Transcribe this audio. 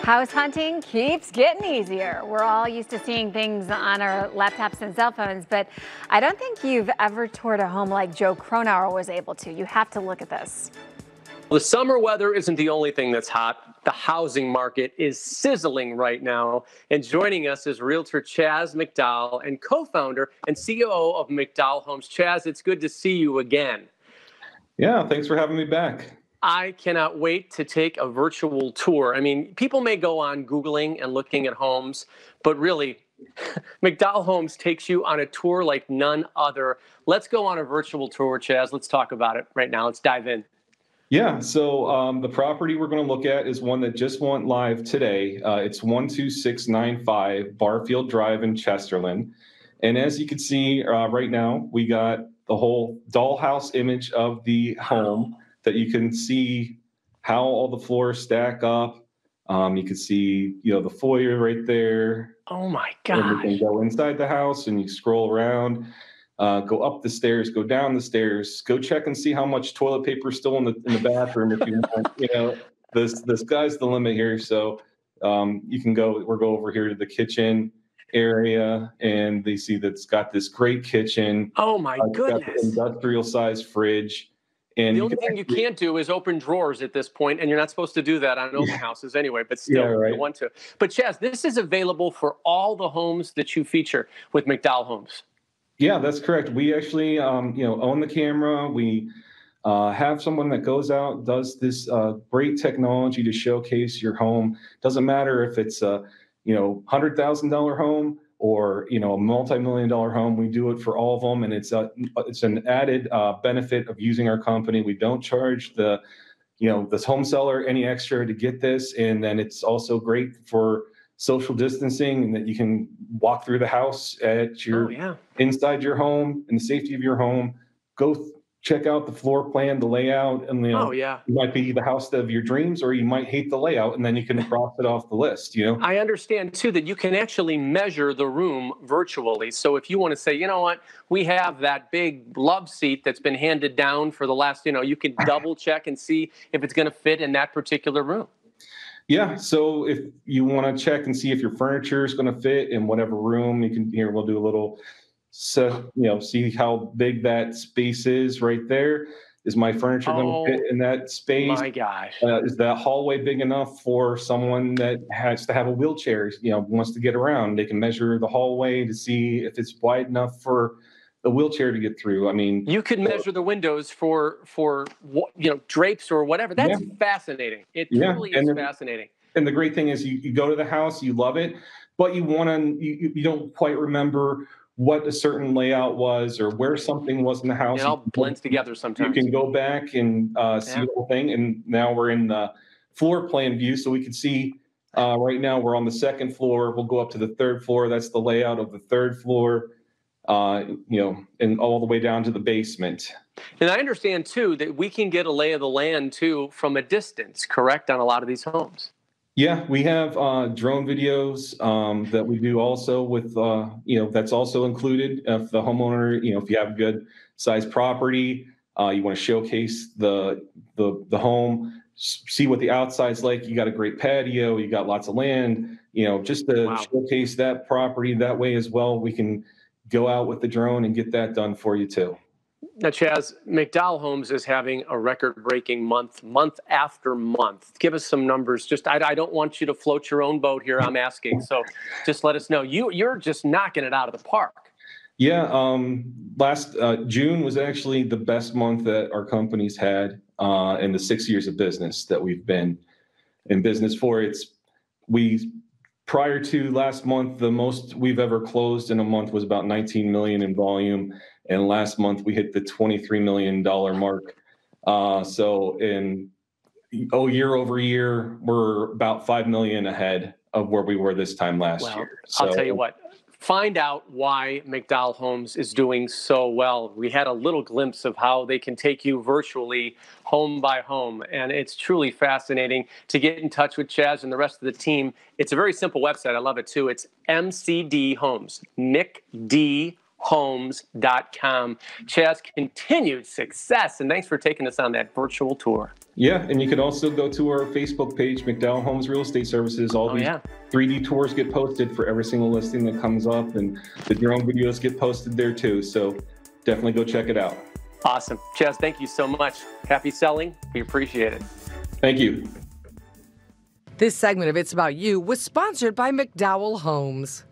House hunting keeps getting easier. We're all used to seeing things on our laptops and cell phones, but I don't think you've ever toured a home like Joe Cronauer was able to. You have to look at this. The summer weather isn't the only thing that's hot. The housing market is sizzling right now. And joining us is Realtor Chaz McDowell and co-founder and COO of McDowell Homes. Chaz, it's good to see you again. Yeah, thanks for having me back. I cannot wait to take a virtual tour. I mean, people may go on Googling and looking at homes, but really, McDowell Homes takes you on a tour like none other. Let's go on a virtual tour, Chaz. Let's talk about it right now. Let's dive in. Yeah, so the property we're going to look at is one that just went live today. It's 12695 Barfield Drive in Chesterland. And as you can see right now, we got the whole dollhouse image of the home that you can see how all the floors stack up. You can see, the foyer right there. Oh my gosh. And you can go inside the house and you scroll around. Go up the stairs, go down the stairs, go check and see how much toilet paper is still in the bathroom. If you want, the sky's the limit here. So you can go. We'll go over here to the kitchen area, and they see that it's got this great kitchen. Oh my goodness! Got the industrial size fridge. And the only thing you can't do is open drawers at this point, and you're not supposed to do that on open houses anyway, but still, you want to. But Chaz, this is available for all the homes that you feature with McDowell Homes. Yeah, that's correct. We actually, own the camera. We have someone that goes out, does this great technology to showcase your home. Doesn't matter if it's a, $100,000 home or, a multi-million-dollar home. We do it for all of them, and it's an added benefit of using our company. We don't charge this home seller any extra to get this, and then it's also great for social distancing, and that you can walk through the house at your inside your home in the safety of your home. Go check out the floor plan, the layout, and it might be the house of your dreams, or you might hate the layout, and then you can cross it off the list. I understand too that you can actually measure the room virtually. So if you want to say, you know what, we have that big love seat that's been handed down for the last, you can double check and see if it's going to fit in that particular room. Yeah, so if you want to check and see if your furniture is going to fit in whatever room, we'll do a little, see how big that space is right there. Is my furniture going to fit in that space? My gosh. Is that hallway big enough for someone that has to have a wheelchair, wants to get around? They can measure the hallway to see if it's wide enough for the wheelchair to get through. I mean, you could measure the windows for drapes or whatever. That's fascinating. It truly is fascinating. And the great thing is you go to the house, you love it, but you don't quite remember what a certain layout was or where something was in the house. It all blends together sometimes. You can go back and see the whole thing. And now we're in the floor plan view, so we can see right now we're on the second floor. We'll go up to the third floor. That's the layout of the third floor. And all the way down to the basement. And I understand, too, that we can get a lay of the land, too, from a distance, correct, on a lot of these homes? Yeah, we have drone videos that we do also with, that's also included. If the homeowner, if you have a good sized property, you want to showcase the home, see what the outside's like. You got a great patio, you got lots of land, just to showcase that property that way as well. We can go out with the drone and get that done for you too. Now, Chaz, McDowell Homes is having a record-breaking month after month. Give us some numbers. I don't want you to float your own boat here. I'm asking, so just let us know. You're just knocking it out of the park. Yeah, last June was actually the best month that our company's had in the 6 years of business that we've been in business for. Prior to last month, the most we've ever closed in a month was about 19 million in volume. And last month we hit the $23 million mark. So year over year, we're about 5 million ahead of where we were this time last year. So, I'll tell you what, find out why McDowell Homes is doing so well. We had a little glimpse of how they can take you virtually home by home, and it's truly fascinating to get in touch with Chaz and the rest of the team. It's a very simple website. I love it too. It's MCD Homes, McDowellHomes.com. Chaz, continued success, and thanks for taking us on that virtual tour. Yeah, and you can also go to our Facebook page, McDowell Homes Real Estate Services. All these 3D tours get posted for every single listing that comes up, and the drone videos get posted there too. So definitely go check it out. Awesome. Chaz, thank you so much. Happy selling. We appreciate it. Thank you. This segment of It's About You was sponsored by McDowell Homes.